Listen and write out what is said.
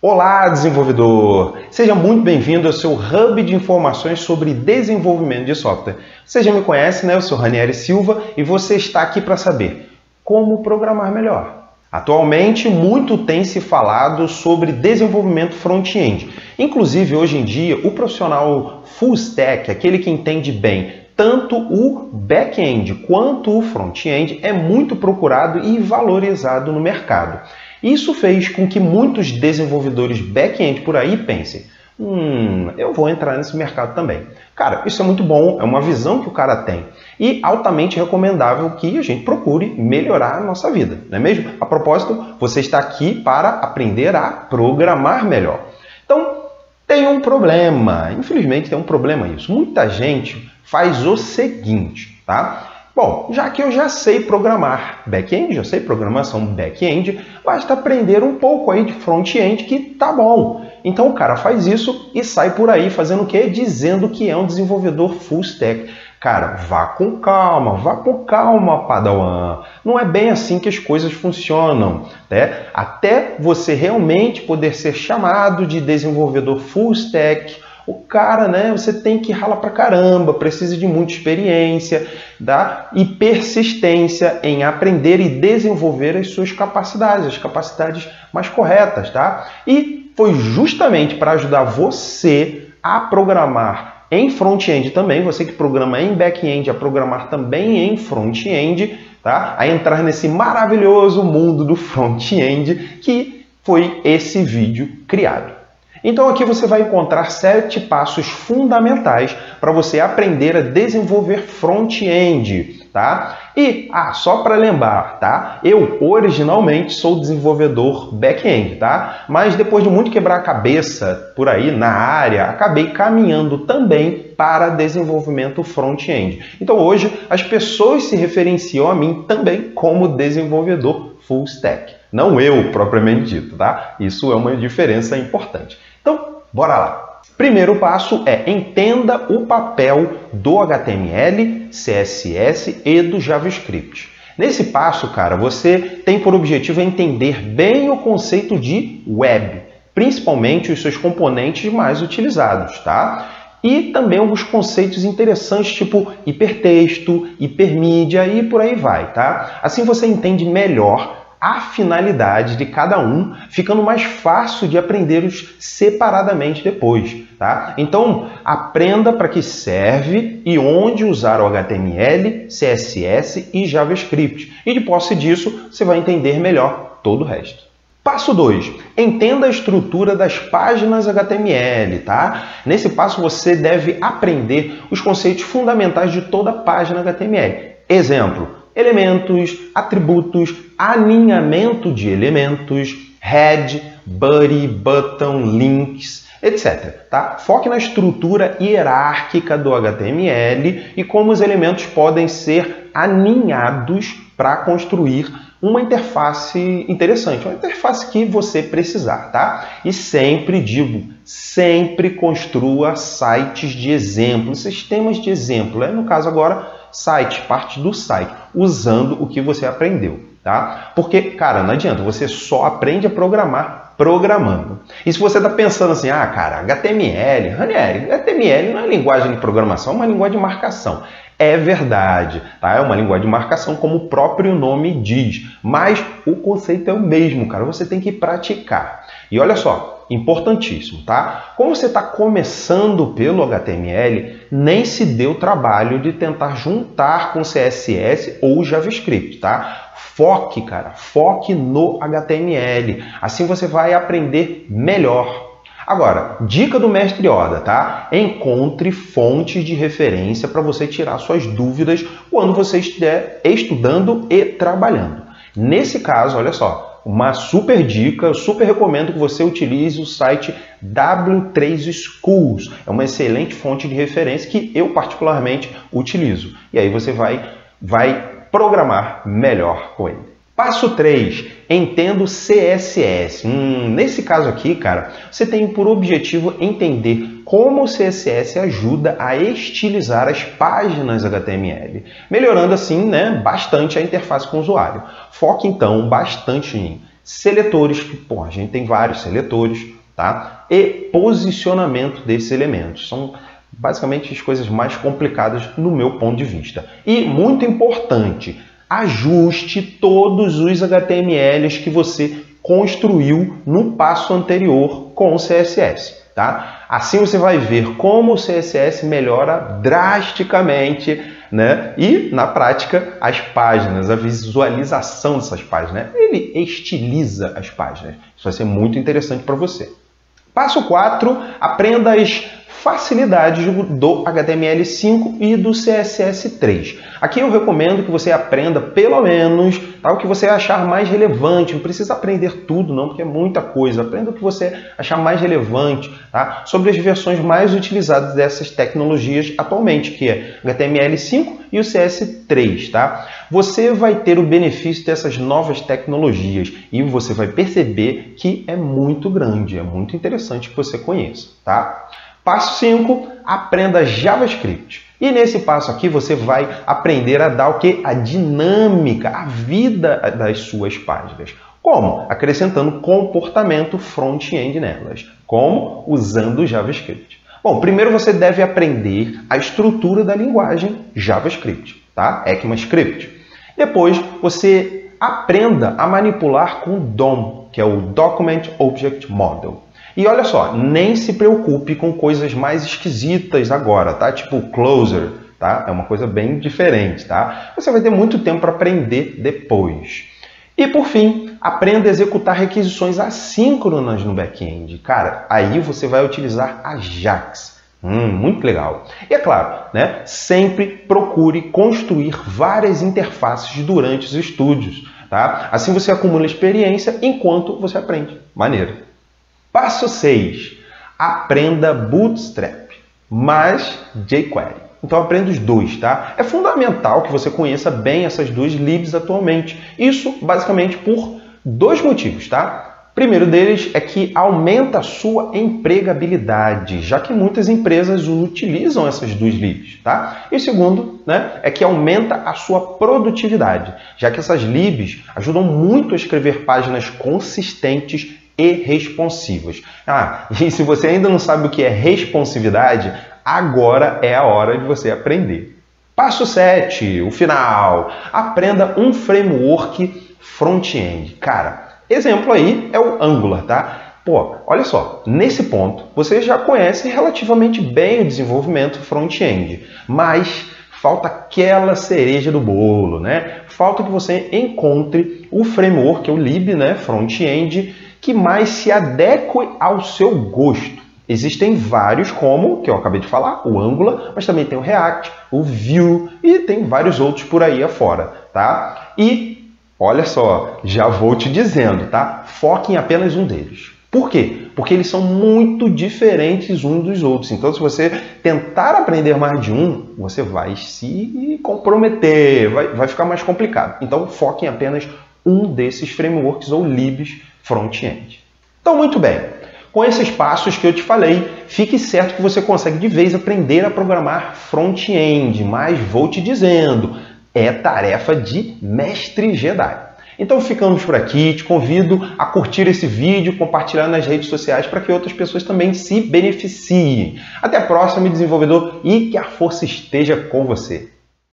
Olá, desenvolvedor! Seja muito bem-vindo ao seu hub de informações sobre desenvolvimento de software. Você já me conhece, né? Eu sou Ranieri Silva e você está aqui para saber como programar melhor. Atualmente, muito tem se falado sobre desenvolvimento front-end. Inclusive, hoje em dia, o profissional full stack, aquele que entende bem tanto o back-end quanto o front-end, é muito procurado e valorizado no mercado. Isso fez com que muitos desenvolvedores back-end por aí pensem, eu vou entrar nesse mercado também. Cara, isso é muito bom, é uma visão que o cara tem e altamente recomendável que a gente procure melhorar a nossa vida, não é mesmo? A propósito, você está aqui para aprender a programar melhor. Então, tem um problema, infelizmente tem um problema isso. Muita gente faz o seguinte, tá? Bom, já que eu já sei programar back-end, já sei programação back-end, basta aprender um pouco aí de front-end que tá bom. Então o cara faz isso e sai por aí fazendo o quê? Dizendo que é um desenvolvedor full stack. Cara, vá com calma, Padawan. Não é bem assim que as coisas funcionam, né? Até você realmente poder ser chamado de desenvolvedor full stack, o cara, né, você tem que ralar pra caramba, precisa de muita experiência, tá? E persistência em aprender e desenvolver as suas capacidades, as capacidades mais corretas, tá? E foi justamente para ajudar você a programar em front-end também, você que programa em back-end, a programar também em front-end, tá? A entrar nesse maravilhoso mundo do front-end que foi esse vídeo criado. Então aqui você vai encontrar 7 passos fundamentais para você aprender a desenvolver front-end, tá? E, só para lembrar, tá? Eu originalmente sou desenvolvedor back-end, tá? Mas depois de muito quebrar a cabeça por aí na área, acabei caminhando também para desenvolvimento front-end. Então hoje as pessoas se referenciam a mim também como desenvolvedor full stack. Não eu, propriamente dito, tá? Isso é uma diferença importante. Então, bora lá. Primeiro passo é entenda o papel do HTML, CSS e do JavaScript. Nesse passo, cara, você tem por objetivo entender bem o conceito de web, principalmente os seus componentes mais utilizados, tá? E também alguns conceitos interessantes, tipo hipertexto, hipermídia e por aí vai, tá? Assim você entende melhor a finalidade de cada um, ficando mais fácil de aprender-os separadamente depois, tá? Então, aprenda para que serve e onde usar o HTML, CSS e JavaScript. E de posse disso, você vai entender melhor todo o resto. Passo 2. Entenda a estrutura das páginas HTML, tá? Nesse passo você deve aprender os conceitos fundamentais de toda página HTML. Exemplo: elementos, atributos, alinhamento de elementos, head, body, button, links, etc. Tá? Foque na estrutura hierárquica do HTML e como os elementos podem ser alinhados para construir uma interface interessante, uma interface que você precisar, tá? E sempre digo, sempre construa sites de exemplo, sistemas de exemplo, no caso agora, site, parte do site, usando o que você aprendeu, tá? Porque, cara, não adianta, você só aprende a programar programando. E se você está pensando assim, cara, HTML, Ranieri, HTML não é linguagem de programação, é uma linguagem de marcação. É verdade, tá? É uma linguagem de marcação, como o próprio nome diz. Mas o conceito é o mesmo, cara. Você tem que praticar. E olha só, importantíssimo, tá? Como você está começando pelo HTML, nem se dê o trabalho de tentar juntar com CSS ou JavaScript, tá? Foque, cara, foque no HTML. Assim você vai aprender melhor. Agora, dica do mestre Yoda, tá? Encontre fontes de referência para você tirar suas dúvidas quando você estiver estudando e trabalhando. Nesse caso, olha só, uma super dica, eu super recomendo que você utilize o site W3 Schools. É uma excelente fonte de referência que eu particularmente utilizo. E aí você vai programar melhor com ele. Passo 3. Entenda o CSS. Nesse caso aqui, cara, você tem por objetivo entender como o CSS ajuda a estilizar as páginas HTML, melhorando assim, bastante a interface com o usuário. Foque então bastante em seletores, que a gente tem vários seletores, tá? E posicionamento desses elementos. São basicamente as coisas mais complicadas no meu ponto de vista. E muito importante, ajuste todos os HTMLs que você construiu no passo anterior com o CSS. Tá? Assim você vai ver como o CSS melhora drasticamente, né? E, na prática, as páginas, a visualização dessas páginas, né? Ele estiliza as páginas. Isso vai ser muito interessante para você. Passo 4, aprenda as facilidades do HTML5 e do CSS3. Aqui eu recomendo que você aprenda pelo menos o que você achar mais relevante. Não precisa aprender tudo não, porque é muita coisa. Aprenda o que você achar mais relevante, tá? Sobre as versões mais utilizadas dessas tecnologias atualmente, que é HTML5 e o CS3. Tá? Você vai ter o benefício dessas novas tecnologias e você vai perceber que é muito grande, é muito interessante que você conheça. Tá? Passo 5, aprenda JavaScript. E nesse passo aqui você vai aprender a dar o quê? A dinâmica, a vida das suas páginas. Como? Acrescentando comportamento front-end nelas. Como? Usando o JavaScript. Bom, primeiro você deve aprender a estrutura da linguagem JavaScript, tá? ECMAScript. Depois você aprenda a manipular com o DOM, que é o Document Object Model. E olha só, nem se preocupe com coisas mais esquisitas agora, tá? Tipo closer, tá? É uma coisa bem diferente, tá? Você vai ter muito tempo para aprender depois. E por fim, aprenda a executar requisições assíncronas no back-end. Cara, aí você vai utilizar Ajax. Muito legal. E é claro, né? Sempre procure construir várias interfaces durante os estudos, tá? Assim você acumula experiência enquanto você aprende. Maneiro. Passo 6. Aprenda Bootstrap, mais jQuery. Então aprenda os dois, tá? É fundamental que você conheça bem essas duas libs atualmente. Isso basicamente por dois motivos, tá? Primeiro deles é que aumenta a sua empregabilidade, já que muitas empresas utilizam essas duas libs, tá? E o segundo, né, é que aumenta a sua produtividade, já que essas libs ajudam muito a escrever páginas consistentes e responsivas. E se você ainda não sabe o que é responsividade, agora é a hora de você aprender. Passo 7, o final. Aprenda um framework front-end. Cara, exemplo aí é o Angular, tá? Olha só, nesse ponto você já conhece relativamente bem o desenvolvimento front-end, mas falta aquela cereja do bolo, né? Falta que você encontre o framework, o lib, né, front-end, que mais se adeque ao seu gosto. Existem vários, como que eu acabei de falar, o Angular, mas também tem o React, o Vue e tem vários outros por aí afora, tá? E olha só, já vou te dizendo, tá? Foque em apenas um deles. Por quê? Porque eles são muito diferentes uns dos outros. Então, se você tentar aprender mais de um, você vai se comprometer, vai ficar mais complicado. Então, foque em apenas um desses frameworks ou libs front-end. Então, muito bem. Com esses passos que eu te falei, fique certo que você consegue de vez aprender a programar front-end, mas vou te dizendo, é tarefa de mestre Jedi. Então ficamos por aqui, te convido a curtir esse vídeo, compartilhar nas redes sociais para que outras pessoas também se beneficiem. Até a próxima, desenvolvedor, e que a força esteja com você.